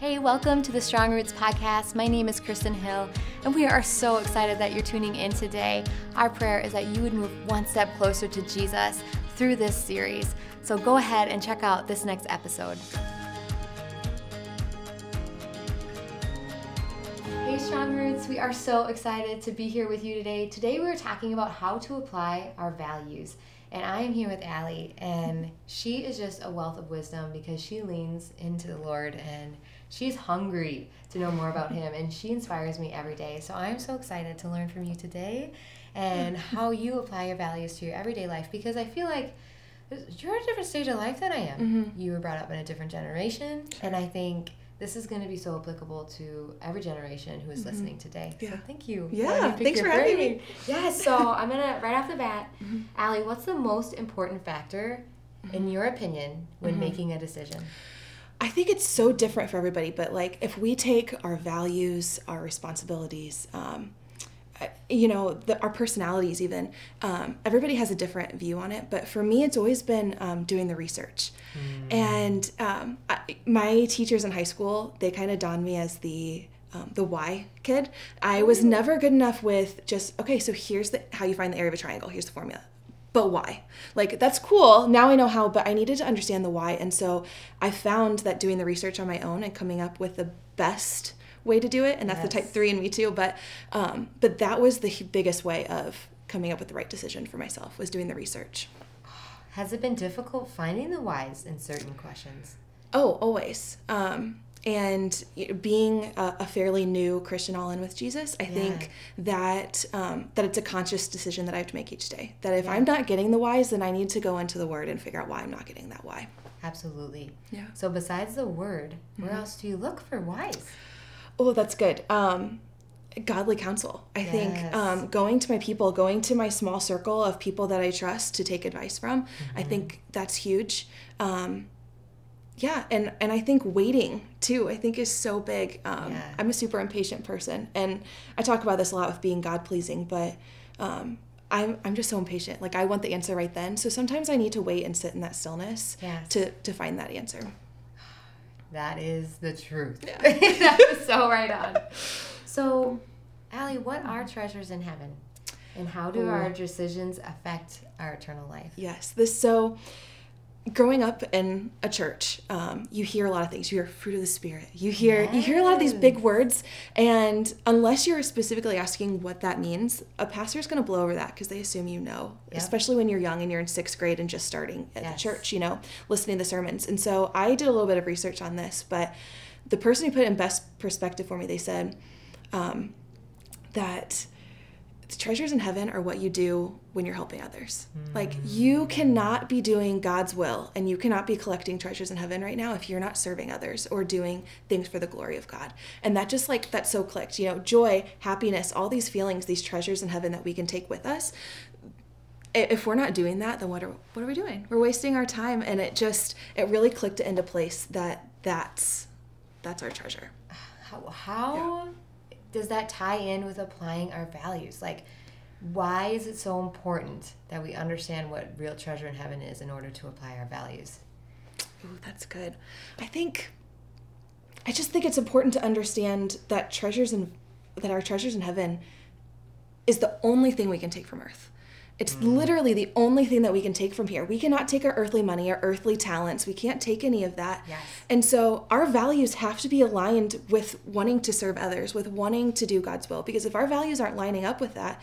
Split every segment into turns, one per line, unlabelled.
Hey, welcome to the Strong Roots podcast. My name is Kristen Hill, and we are so excited that you're tuning in today. Our prayer is that you would move one step closer to Jesus through this series. So go ahead and check out this next episode. Hey, Strong Roots, we are so excited to be here with you today. Today we're talking about how to apply our values. And I am here with Allie, and she is just a wealth of wisdom because she leans into the Lord and she's hungry to know more about Him, and she inspires me every day. So I'm so excited to learn from you today and how you apply your values to your everyday life, because I feel like you're at a different stage of life than I am. Mm-hmm. You were brought up in a different generation, and I think this is going to be so applicable to every generation who is listening today. Yeah. So thank you.
Yeah, thanks for having me.
Yes, so I'm going to, right off the bat, Allie, what's the most important factor, in your opinion, when making a decision?
I think it's so different for everybody, but like if we take our values, our responsibilities, our personalities even, everybody has a different view on it. But for me, it's always been doing the research. And my teachers in high school, they kind of donned me as the why kid. I was never good enough with just, okay, so here's how you find the area of a triangle. Here's the formula. But why? Like, that's cool. Now I know how, but I needed to understand the why. And so I found that doing the research on my own and coming up with the best way to do it, and that's the type 3 in me too, but that was the biggest way of coming up with the right decision for myself, was doing the research.
Has it been difficult finding the whys in certain questions?
Oh, always. And being a fairly new Christian all in with Jesus, I think that it's a conscious decision that I have to make each day. That if I'm not getting the whys, then I need to go into the Word and figure out why I'm not getting that why.
Absolutely. Yeah. So besides the Word, where else do you look for whys?
Oh, that's good. Godly counsel. I think going to my people, going to my small circle of people that I trust to take advice from, I think that's huge. And I think waiting too, I think is so big. I'm a super impatient person, and I talk about this a lot with being God-pleasing, but I'm just so impatient. Like, I want the answer right then. So sometimes I need to wait and sit in that stillness to find that answer.
That is the truth. Yeah. That was so right on. So, Allie, what are treasures in heaven? And how do our decisions affect our eternal life?
Yes. Growing up in a church, you hear a lot of things. You hear fruit of the Spirit. You hear a lot of these big words, and unless you're specifically asking what that means, a pastor's going to blow over that because they assume you know, especially when you're young and you're in 6th grade and just starting at the church, listening to the sermons. And so I did a little bit of research on this, but the person who put it in best perspective for me, they said that treasures in heaven are what you do when you're helping others. Like, you cannot be doing God's will, and you cannot be collecting treasures in heaven right now if you're not serving others or doing things for the glory of God. And that just that so clicked, joy, happiness, all these feelings, these treasures in heaven that we can take with us. If we're not doing that, then what are we doing? We're wasting our time. And it really clicked into place that's our treasure.
How does that tie in with applying our values? Like, why is it so important that we understand what real treasure in heaven is in order to apply our values?
Ooh, that's good. I just think it's important to understand that our treasures in heaven is the only thing we can take from earth. It's literally the only thing that we can take from here. We cannot take our earthly money, our earthly talents. We can't take any of that. Yes. And so our values have to be aligned with wanting to serve others, with wanting to do God's will. Because if our values aren't lining up with that,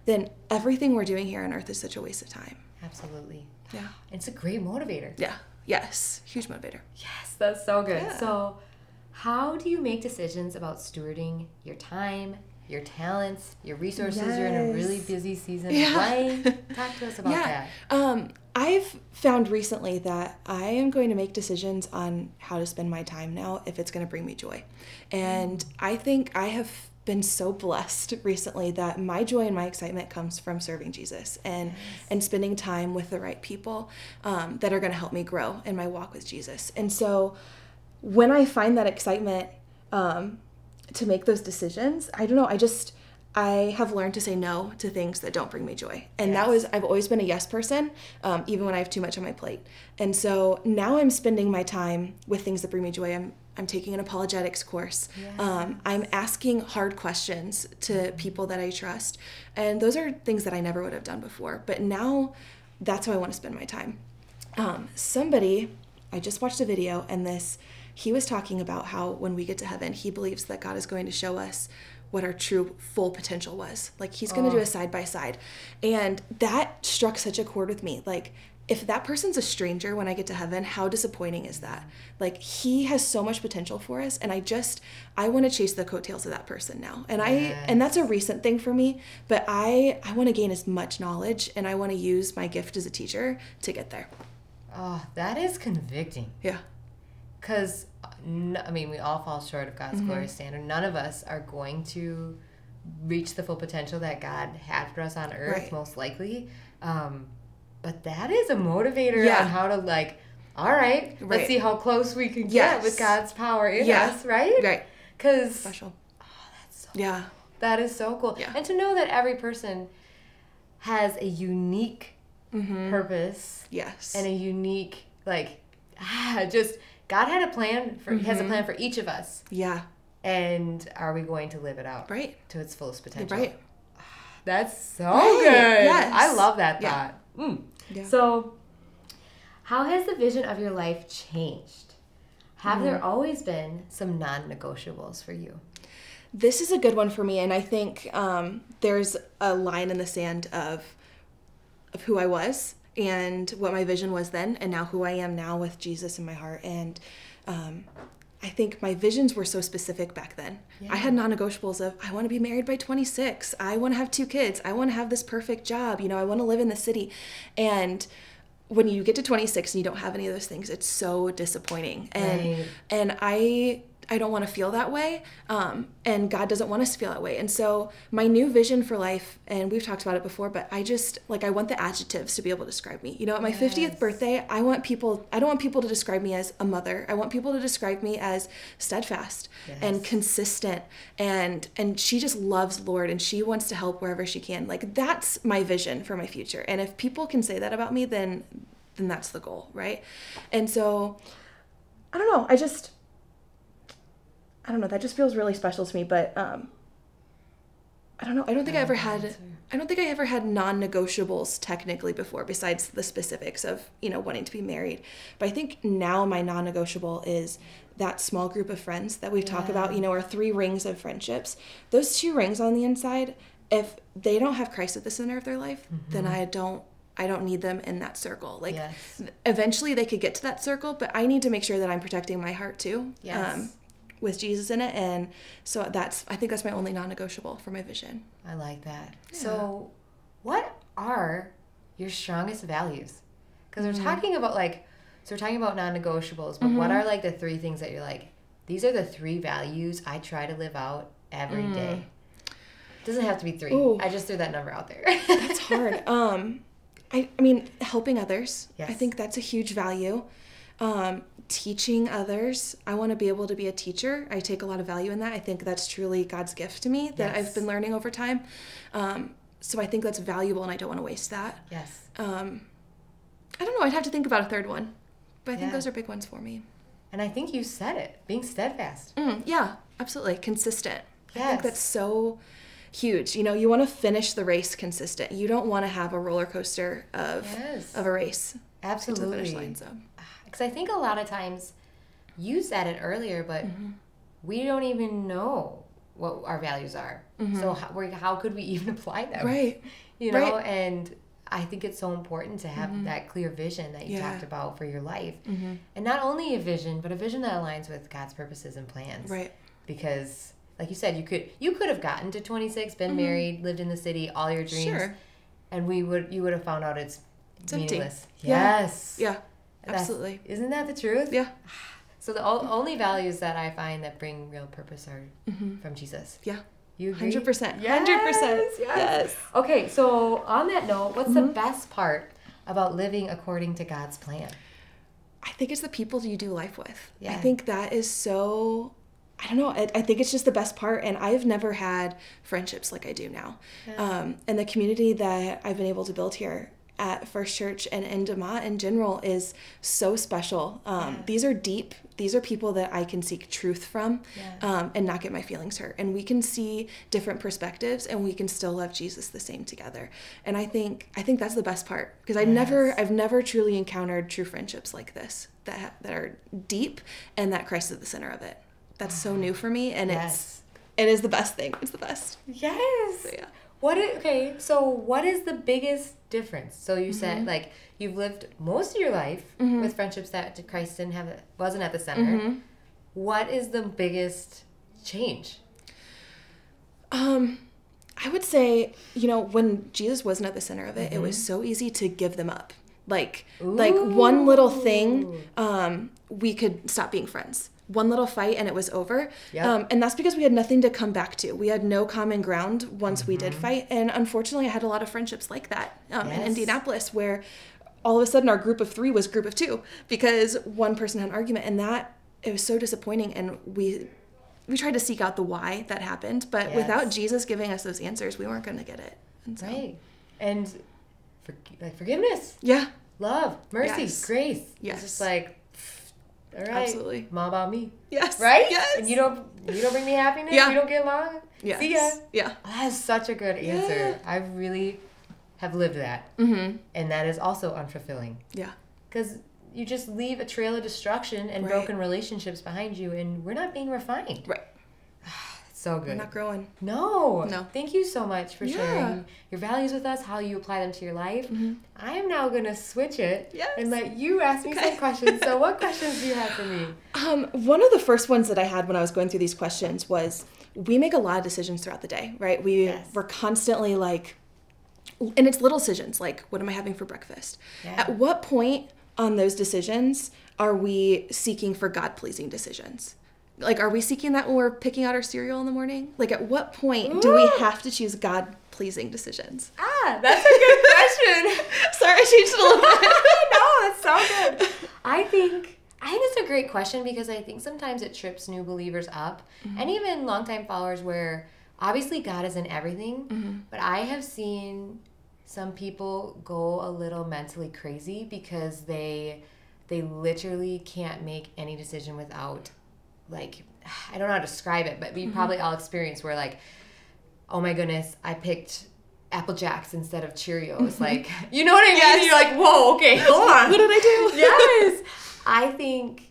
then everything we're doing here on earth is such a waste of time.
Absolutely. Yeah. It's a great motivator.
Yeah. Yes. Huge motivator.
Yes, that's so good. Yeah. So how do you make decisions about stewarding your time, your talents, your resources? You're in a really busy season of life. Talk to us about that.
I've found recently that I am going to make decisions on how to spend my time now if it's going to bring me joy. And I think I have been so blessed recently that my joy and my excitement comes from serving Jesus and spending time with the right people that are going to help me grow in my walk with Jesus. And so when I find that excitement to make those decisions, I don't know, I have learned to say no to things that don't bring me joy. And I've always been a yes person, even when I have too much on my plate. And so now I'm spending my time with things that bring me joy. I'm taking an apologetics course.
Yes.
I'm asking hard questions to people that I trust. And those are things that I never would have done before. But now that's how I want to spend my time. I just watched a video, and he was talking about how when we get to heaven, he believes that God is going to show us what our true full potential was. Like, he's going to do a side by side. And that struck such a chord with me. Like, if that person's a stranger when I get to heaven, how disappointing is that? Like, he has so much potential for us, and I want to chase the coattails of that person now. And and that's a recent thing for me, but I want to gain as much knowledge, and I want to use my gift as a teacher to get there.
Oh, that is convicting.
Yeah.
Because, we all fall short of God's glorious standard. None of us are going to reach the full potential that God had for us on earth, most likely. But that is a motivator on how to, all right, let's see how close we can get with God's power in us, right?
Right.
Because,
special.
Oh, that's so cool. That is so cool.
Yeah.
And to know that every person has a unique purpose.
Yes.
And a unique, God had a plan He has a plan for each of us.
Yeah.
And are we going to live it out?
Right.
To its fullest potential?
Right.
That's so good.
Yes.
I love that thought.
Yeah.
So, how has the vision of your life changed? Have there always been some non-negotiables for you?
This is a good one for me, and I think there's a line in the sand of who I was and what my vision was then, and now who I am now with Jesus in my heart. And I think my visions were so specific back then. Yeah. I had non-negotiables of, I want to be married by 26. I want to have 2 kids. I want to have this perfect job. I want to live in the city. And when you get to 26 and you don't have any of those things, it's so disappointing. And I don't want to feel that way. And God doesn't want us to feel that way. And so my new vision for life, and we've talked about it before, but I want the adjectives to be able to describe me. At my 50th birthday, I don't want people to describe me as a mother. I want people to describe me as steadfast and consistent. And she just loves Lord, and she wants to help wherever she can. That's my vision for my future. And if people can say that about me, then that's the goal, right? And so, I don't know. I don't know. That just feels really special to me. But I don't know. I don't think I ever had non-negotiables technically before, besides the specifics of wanting to be married. But I think now my non-negotiable is that small group of friends that we've talked about. Our 3 rings of friendships. Those 2 rings on the inside, if they don't have Christ at the center of their life, then I don't need them in that circle. Eventually they could get to that circle, but I need to make sure that I'm protecting my heart too. Yes. With Jesus in it. And so I think that's my only non-negotiable for my vision.
I like that. Yeah. So what are your strongest values? Because we're talking about non-negotiables, but what are the 3 things that you're these are the 3 values I try to live out every day? It doesn't have to be 3. Ooh. I just threw that number out there.
That's hard. I mean, helping others. Yes. I think that's a huge value. Teaching others. I want to be able to be a teacher. I take a lot of value in that. I think that's truly God's gift to me that I've been learning over time. So I think that's valuable, and I don't want to waste that. Yes. I don't know. I'd have to think about a 3rd one, but I think those are big ones for me.
And I think you said it, being steadfast.
Yeah, absolutely. Consistent. Yes. I think that's so huge. You want to finish the race consistent. You don't want to have a roller coaster of a race.
Absolutely.
To the finish line, so.
Because I think a lot of times, you said it earlier, but we don't even know what our values are. So how could we even apply them?
Right.
And I think it's so important to have that clear vision that you talked about for your life. And not only a vision, but a vision that aligns with God's purposes and plans. Right. Because, like you said, you could have gotten to 26, been married, lived in the city, all your dreams, and you would have found out it's meaningless.
Empty.
Yes.
Yeah. Absolutely.
Isn't that the truth?
Yeah.
So the only values that I find that bring real purpose are from Jesus.
Yeah.
You agree?
100%.
Yes.
100%. Yes.
Okay, so on that note, what's the best part about living according to God's plan?
I think it's the people you do life with. Yeah. I think that is so... I don't know. I think it's just the best part, and I've never had friendships like I do now. Yeah. And the community that I've been able to build here, at First Church and in DeMont in general is so special. These are deep. These are people that I can seek truth from and not get my feelings hurt. And we can see different perspectives and we can still love Jesus the same together. And I think that's the best part, because I've never truly encountered true friendships like this that are deep and that Christ is at the center of it. That's so new for me, and it is the best thing. It's the best.
Yes. So, so what is the biggest difference? So you said, like, you've lived most of your life with friendships that Christ wasn't at the center. What is the biggest change? I
would say, when Jesus wasn't at the center of it, it was so easy to give them up. Like one little thing, we could stop being friends. One little fight and it was over. Yep. And that's because we had nothing to come back to. We had no common ground once we did fight. And unfortunately, I had a lot of friendships like that in Indianapolis, where all of a sudden our group of 3 was group of 2 because one person had an argument. And it was so disappointing. And we tried to seek out the why that happened. But without Jesus giving us those answers, we weren't going to get it. And so,
And forgiveness.
Yeah.
Love. Mercy. Grace.
Yes.
It's just like, all right,
absolutely.
More about me.
Yes.
Right?
Yes.
And you don't bring me happiness.
Yeah.
We don't get along.
Yes.
See ya.
Yeah.
That's such a good answer.
Yeah.
I really have lived that. And that is also unfulfilling.
Yeah.
Because you just leave a trail of destruction and broken relationships behind you, and we're not being refined.
Right.
So good.
We're not growing.
No. Thank you so much for sharing your values with us, how you apply them to your life. I am now going to switch it and let you ask me some questions. So what questions do you have for me?
One of the first ones that I had when I was going through these questions was, we make a lot of decisions throughout the day, right? We're constantly like, and it's little decisions, like, what am I having for breakfast? At what point on those decisions are we seeking for God-pleasing decisions? Like, are we seeking that when we're picking out our cereal in the morning? Like, at what point do we have to choose God-pleasing decisions?
That's a good question.
Sorry, I changed it a little bit.
No, it's so good. I think it's a great question, because I think sometimes it trips new believers up, and even longtime followers, where obviously God is in everything, but I have seen some people go a little mentally crazy because they literally can't make any decision without, like, I don't know how to describe it, but we probably all experienced where, like, oh my goodness, I picked Apple Jacks instead of Cheerios. Like, you know what I mean?
Yes.
You're like, whoa, okay, hold on.
What did I do?
Yes. I think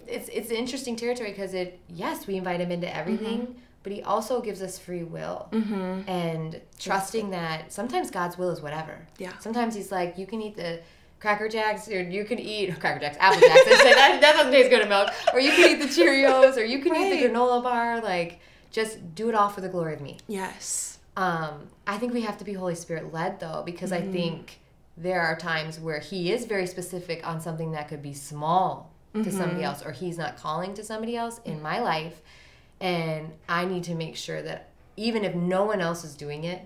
it's interesting territory, because we invite him into everything, but he also gives us free will, and trusting that sometimes God's will is whatever.
Yeah.
Sometimes he's like, you can eat the Cracker Jacks, or you can eat Cracker Jacks, Apple Jacks. that doesn't taste good in milk. Or you can eat the Cheerios, or you can eat the granola bar. Like, just do it all for the glory of me.
Yes.
I think we have to be Holy Spirit led, though, because I think there are times where he is very specific on something that could be small to somebody else, or he's not calling to somebody else in my life, and I need to make sure that even if no one else is doing it,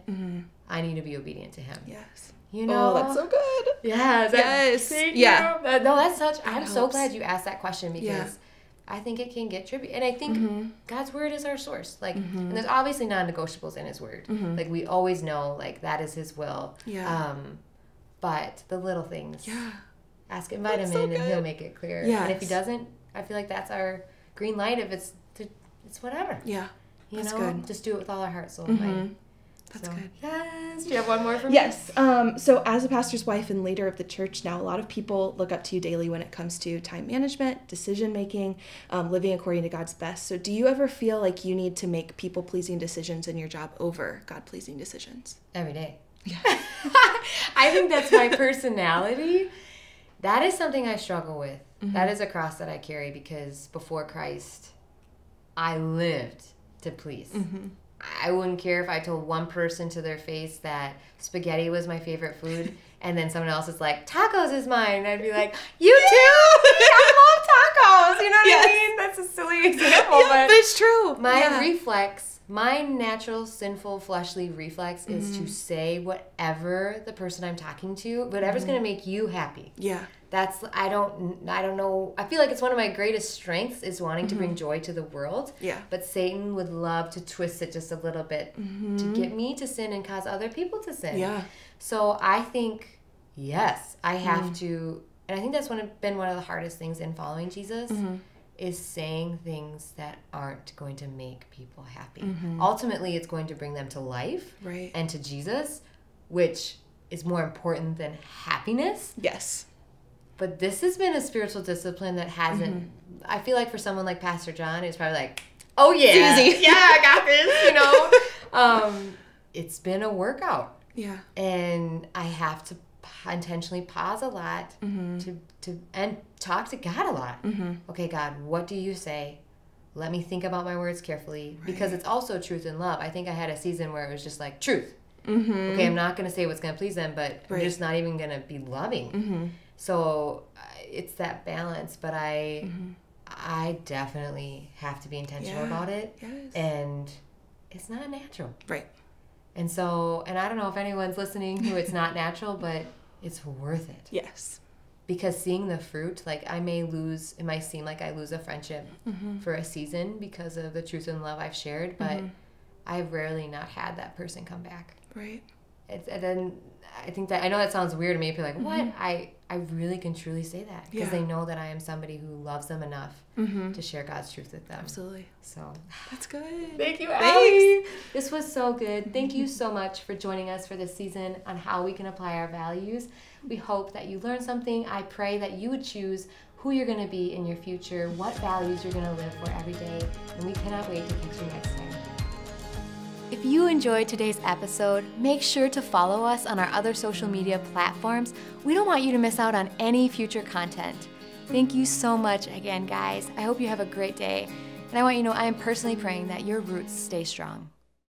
I need to be obedient to him.
Yes.
You know?
Oh, that's so good.
Yes. Thank you. No, that's such. I'm so glad you asked that question, because I think it can get trippy. And I think God's word is our source. Like, and there's obviously non-negotiables in his word. Like, we always know, like, that is his will.
Yeah.
But the little things. Yeah. Invite him in, and he'll make it clear.
Yes.
And if he doesn't, I feel like that's our green light. If it's whatever.
Yeah.
That's
good.
Just do it with all our heart, soul, and mind.
That's good.
Yes. Do you have one more for me?
Yes. So as a pastor's wife and leader of the church now, a lot of people look up to you daily when it comes to time management, decision making, living according to God's best. So do you ever feel like you need to make people-pleasing decisions in your job over God-pleasing decisions?
Every day.
Yeah.
I think that's my personality. That is something I struggle with. That is a cross that I carry, because before Christ, I lived to please. I wouldn't care if I told one person to their face that spaghetti was my favorite food, and then someone else is like, tacos is mine. I'd be like, you too? I love tacos. You know what I mean? That's a silly example, but
it's true.
My reflex My natural, sinful, fleshly reflex is to say whatever the person I'm talking to, whatever's going to make you happy.
Yeah.
I don't know. I feel like it's one of my greatest strengths is wanting to bring joy to the world.
Yeah.
But Satan would love to twist it just a little bit to get me to sin and cause other people to sin.
Yeah.
So I think, yes, I have to, and I think that's been one of the hardest things in following Jesus is saying things that aren't going to make people happy. Ultimately, it's going to bring them to life and to Jesus, which is more important than happiness.
Yes.
But this has been a spiritual discipline that hasn't, I feel like for someone like Pastor John, it's probably like, oh yeah,
easy.
Yeah, I got this, you know. It's been a workout.
Yeah.
And I have to intentionally pause a lot to and talk to God a lot. Okay, God, what do you say? Let me think about my words carefully because it's also truth and love. I think I had a season where it was just like truth. Okay, I'm not going to say what's going to please them, but I'm just not even going to be loving. So it's that balance, but I definitely have to be intentional about it.
Yes.
And it's not natural.
Right.
And so, and I don't know if anyone's listening who it's not natural, but it's worth it.
Yes.
Because seeing the fruit, like it might seem like I lose a friendship for a season because of the truth and love I've shared, but I've rarely not had that person come back.
Right.
And then I think that, I know that sounds weird to me, people are like, what? I really can truly say that because they know that I am somebody who loves them enough to share God's truth with them.
Absolutely.
So
that's good.
Thank you, Allie. This was so good. Thank you so much for joining us for this season on how we can apply our values. We hope that you learned something. I pray that you would choose who you're going to be in your future, what values you're going to live for every day, and we cannot wait to catch you next time. If you enjoyed today's episode, make sure to follow us on our other social media platforms. We don't want you to miss out on any future content. Thank you so much again, guys. I hope you have a great day. And I want you to know I am personally praying that your roots stay strong.